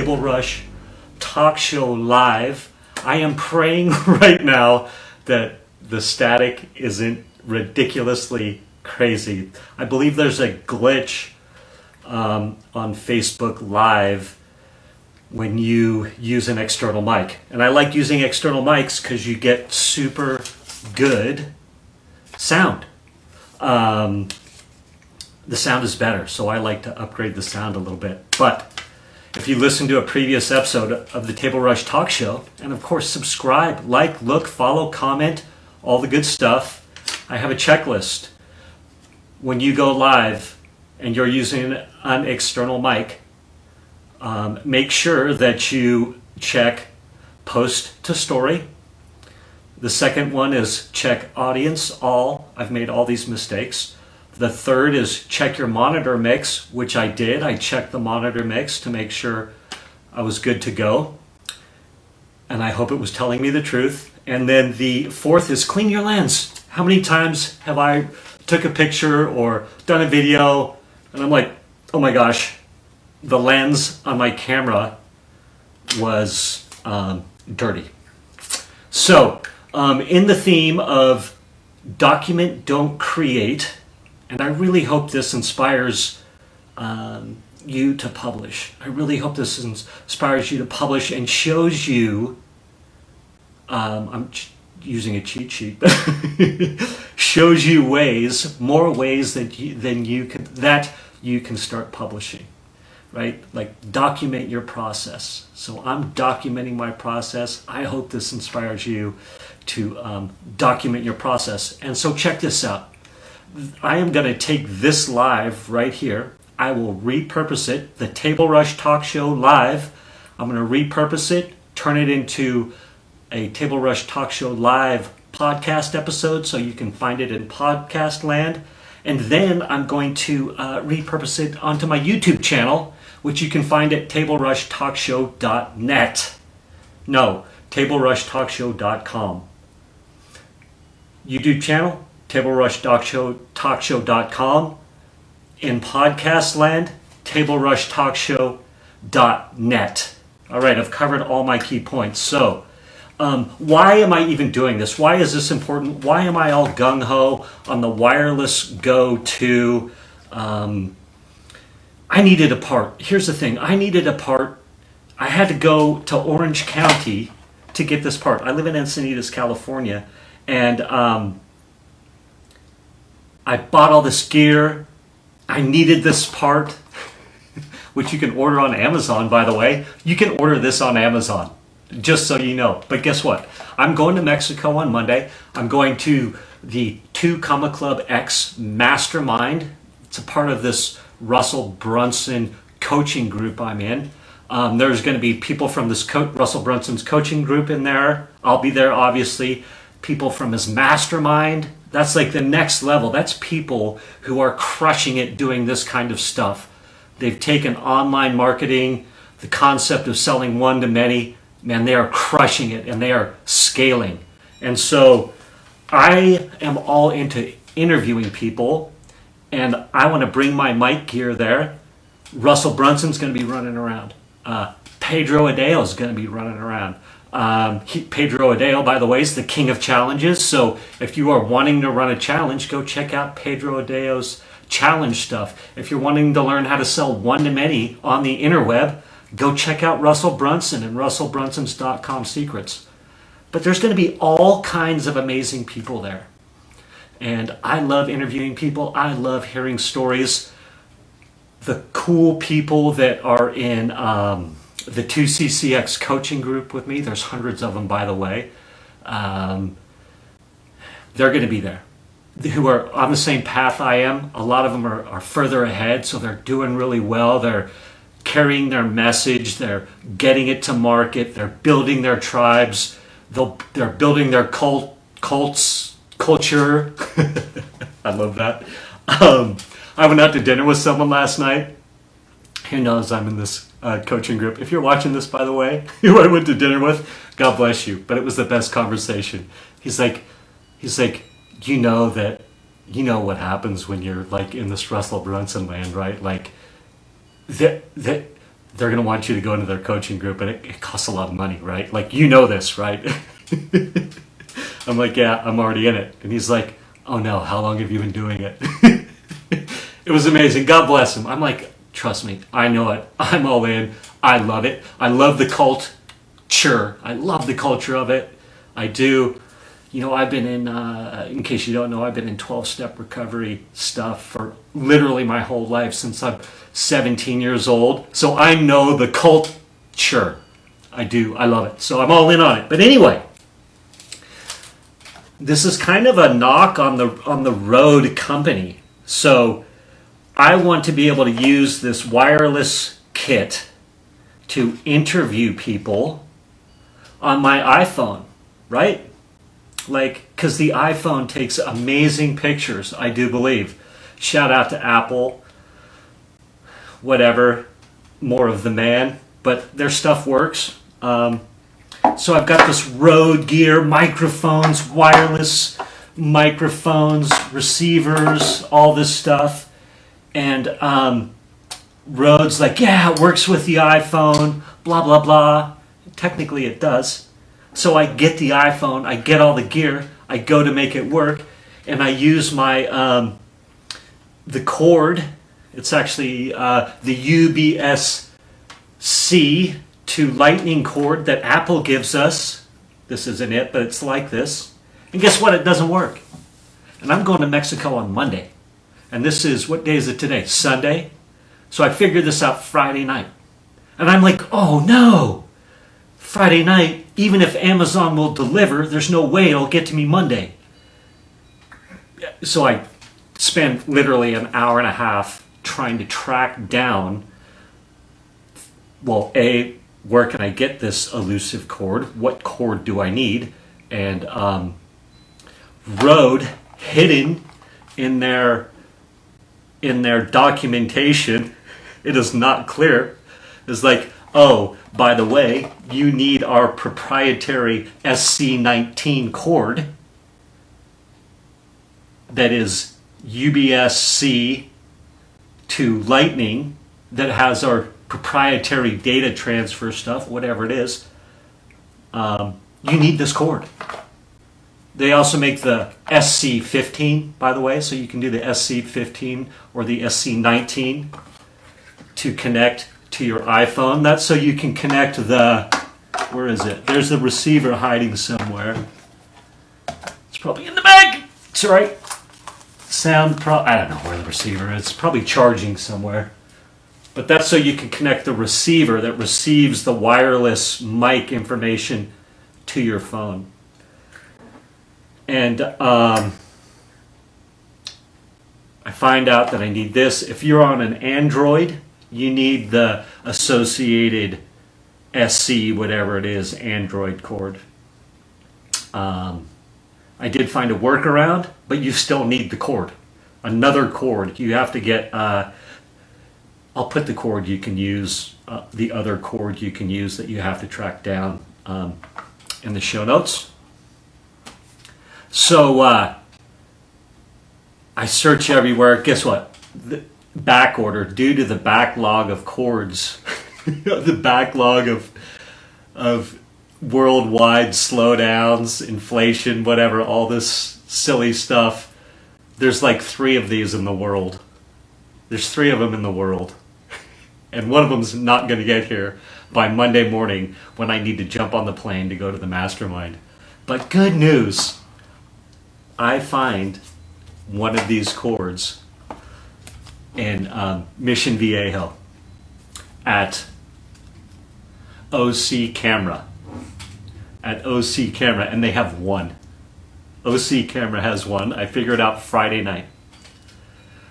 Table Rush Talk Show Live. I am praying right now that the static isn't ridiculously crazy. I believe there's a glitch on Facebook Live when you use an external mic. And I like using external mics because you get super good sound. The sound is better, so I like to upgrade the sound a little bit. But if you listen to a previous episode of the Table Rush Talk Show, and of course subscribe, like, look, follow, comment, all the good stuff, I have a checklist. When you go live and you're using an external mic, make sure that you check post to story. The second one is check audience all. I've made all these mistakes. The third is check your monitor mix, which I did. I checked the monitor mix to make sure I was good to go. And I hope it was telling me the truth. And then the fourth is clean your lens. How many times have I took a picture or done a video and I'm like, oh my gosh, the lens on my camera was dirty. So in the theme of document, don't create, and I really hope this inspires you to publish. I really hope this inspires you to publish and shows you, I'm using a cheat sheet, shows you more ways that you can start publishing, right? Like document your process. So I'm documenting my process. I hope this inspires you to document your process. And so check this out. I am going to take this live right here. I will repurpose it, the Table Rush Talk Show Live. I'm going to repurpose it, turn it into a Table Rush Talk Show Live podcast episode so you can find it in podcast land. And then I'm going to repurpose it onto my YouTube channel, which you can find at tablerushtalkshow.net. No, tablerushtalkshow.com. YouTube channel, tablerushtalkshow.com. In podcast land, tablerushtalkshow.net. All right, I've covered all my key points. So, why am I even doing this? Why is this important? Why am I all gung-ho on the wireless Go 2? I needed a part. Here's the thing. I needed a part. I had to go to Orange County to get this part. I live in Encinitas, California, and I bought all this gear. I needed this part, which you can order on Amazon, by the way. You can order this on Amazon, just so you know. But guess what? I'm going to Mexico on Monday. I'm going to the 2 Comma Club X Mastermind. It's a part of this Russell Brunson coaching group I'm in. There's going to be people from this Russell Brunson's coaching group in there. I'll be there, obviously. People from his mastermind. That's like the next level. That's people who are crushing it doing this kind of stuff. They've taken online marketing, the concept of selling one to many. Man, they are crushing it and they are scaling. And so I am all into interviewing people, and I want to bring my mic gear there. Russell Brunson's going to be running around. Pedro Adao is going to be running around. Pedro Adao, by the way, is the king of challenges. So if you are wanting to run a challenge, go check out Pedro Adao's challenge stuff. If you're wanting to learn how to sell one to many on the interweb, go check out Russell Brunson and russellbrunsons.com secrets. But there's going to be all kinds of amazing people there. And I love interviewing people. I love hearing stories. The cool people that are in the 2CCX coaching group with me, there's hundreds of them, by the way. They're going to be there, who are on the same path I am. A lot of them are further ahead, so they're doing really well. They're carrying their message. They're getting it to market. They're building their tribes. They're building their culture. I love that. I went out to dinner with someone last night. Who knows I'm in this coaching group. If you're watching this, by the way, who I went to dinner with, God bless you. But it was the best conversation. He's like, you know what happens when you're like in this Russell Brunson land, right? Like that they're going to want you to go into their coaching group, and it costs a lot of money, right? Like, you know this, right? I'm like, yeah, I'm already in it. And he's like, oh no, how long have you been doing it? It was amazing. God bless him. I'm like, trust me, I know it. I'm all in. I love it. I love the culture. I love the culture of it. I do. You know, I've been in case you don't know, I've been in 12-step recovery stuff for literally my whole life since I'm 17 years old. So I know the culture. I do. I love it. So I'm all in on it. But anyway, this is kind of a knock on the Rode company. So I want to be able to use this wireless kit to interview people on my iPhone, right? Like, because the iPhone takes amazing pictures, I do believe. Shout out to Apple, whatever, more of the man, but their stuff works. So I've got this Rode gear, microphones, wireless microphones, receivers, all this stuff. And Rode's like, yeah, it works with the iPhone, blah, blah, blah. Technically it does. So I get the iPhone, I get all the gear, I go to make it work, and I use my, the cord. It's actually the USB-C to Lightning cord that Apple gives us. This isn't it, but it's like this. And guess what? It doesn't work. And I'm going to Mexico on Monday. And this is, what day is it today? Sunday. So I figured this out Friday night. And I'm like, oh no! Friday night, even if Amazon will deliver, there's no way it'll get to me Monday. So I spent literally an hour and a half trying to track down, well, A, where can I get this elusive cord? What cord do I need? And Rode, hidden in their documentation, it is not clear. It's like, oh, by the way, you need our proprietary SC19 cord that is USB-C to Lightning, that has our proprietary data transfer stuff, whatever it is. You need this cord. They also make the SC15, by the way, so you can do the SC15 or the SC19 to connect to your iPhone. That's so you can connect the, where is it? There's the receiver hiding somewhere. It's probably in the bag. It's all right. I don't know where the receiver is. It's probably charging somewhere. But that's so you can connect the receiver that receives the wireless mic information to your phone. And I find out that I need this. If you're on an Android, you need the associated SC, whatever it is, Android cord. I did find a workaround, but you still need the cord. Another cord. You have to get, I'll put the cord you can use, the other cord you can use that you have to track down in the show notes. So I search everywhere. Guess what? The back order, due to the backlog of cords, the backlog of worldwide slowdowns, inflation, whatever, all this silly stuff. There's like 3 of these in the world. There's 3 of them in the world. And one of them's not going to get here by Monday morning when I need to jump on the plane to go to the mastermind. But good news, I find one of these cords in Mission Viejo at OC Camera. At OC Camera, and they have one. OC Camera has one. I figured it out Friday night.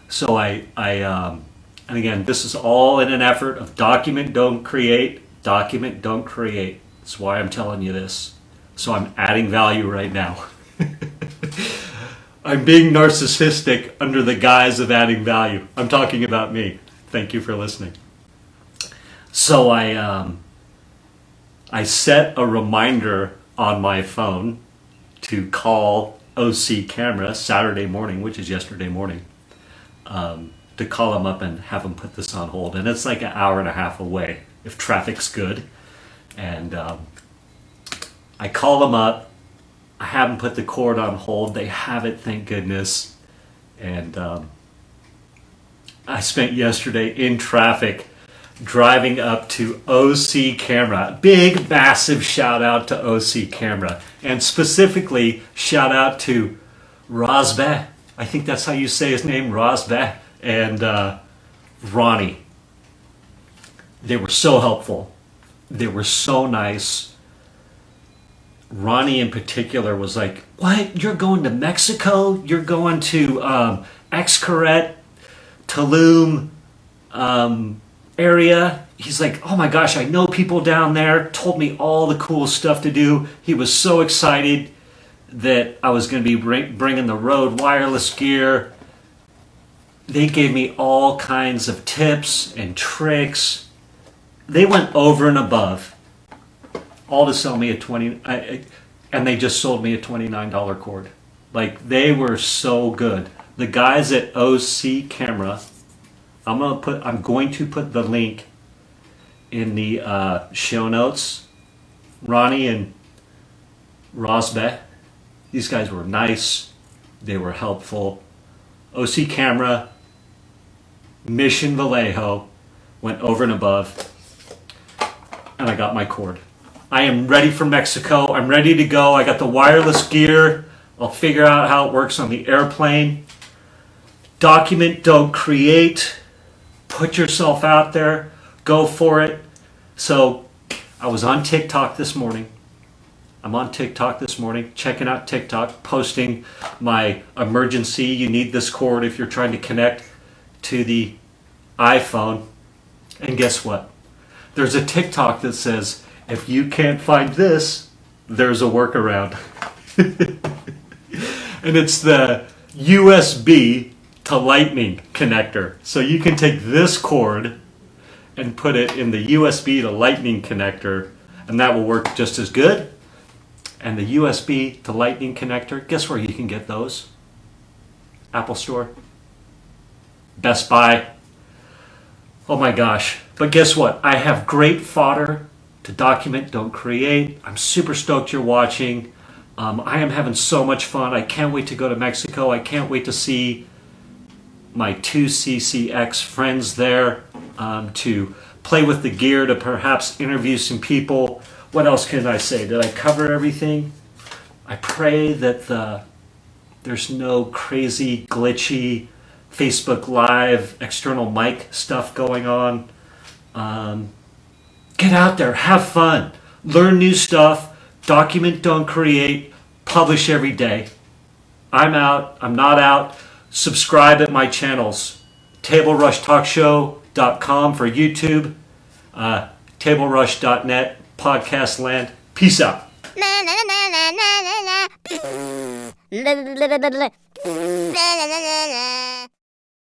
So I and again, this is all in an effort of document, don't create. Document, don't create. That's why I'm telling you this. So I'm adding value right now. I'm being narcissistic under the guise of adding value. I'm talking about me. Thank you for listening. So I set a reminder on my phone to call OC Camera Saturday morning, which is yesterday morning, to call them up and have them put this on hold. And it's like an hour and a half away. if traffic's good. And I call them up. I haven't put the cord on hold. They have it, thank goodness. And I spent yesterday in traffic driving up to OC Camera. Big, massive shout out to OC Camera. And specifically, shout out to Razbeh. I think that's how you say his name, Razbeh. And Ronnie. They were so helpful. They were so nice. Ronnie in particular was like, what? You're going to Mexico? You're going to Xcaret, Tulum area? He's like, oh my gosh, I know people down there. Told me all the cool stuff to do. He was so excited that I was going to be bringing the Rode wireless gear. They gave me all kinds of tips and tricks. They went over and above, all to sell me and they just sold me a $29 cord. Like, they were so good. The guys at OC Camera, I'm going to put the link in the show notes. Ronnie and Razbeh, these guys were nice. They were helpful. OC Camera, Mission Vallejo, went over and above. And I got my cord. I am ready for Mexico. I'm ready to go. I got the wireless gear. I'll figure out how it works on the airplane. Document, don't create. Put yourself out there. Go for it. So I was on TikTok this morning. I'm on TikTok this morning, checking out TikTok, posting my emergency. You need this cord if you're trying to connect to the iPhone. And guess what? There's a TikTok that says, if you can't find this, there's a workaround. And it's the USB to Lightning connector. So you can take this cord and put it in the USB to Lightning connector, and that will work just as good. And the USB to Lightning connector, guess where you can get those? Apple Store, Best Buy. Oh my gosh. But guess what? I have great fodder to document, don't create. I'm super stoked you're watching. I am having so much fun. I can't wait to go to Mexico. I can't wait to see my 2CCX friends there, to play with the gear, to perhaps interview some people. What else can I say? Did I cover everything? I pray that there's no crazy, glitchy Facebook Live external mic stuff going on. Get out there, have fun, learn new stuff, document, don't create, publish every day. I'm out, I'm not out. Subscribe at my channels, TableRushTalkShow.com for YouTube, TableRush.net, Podcast Land. Peace out.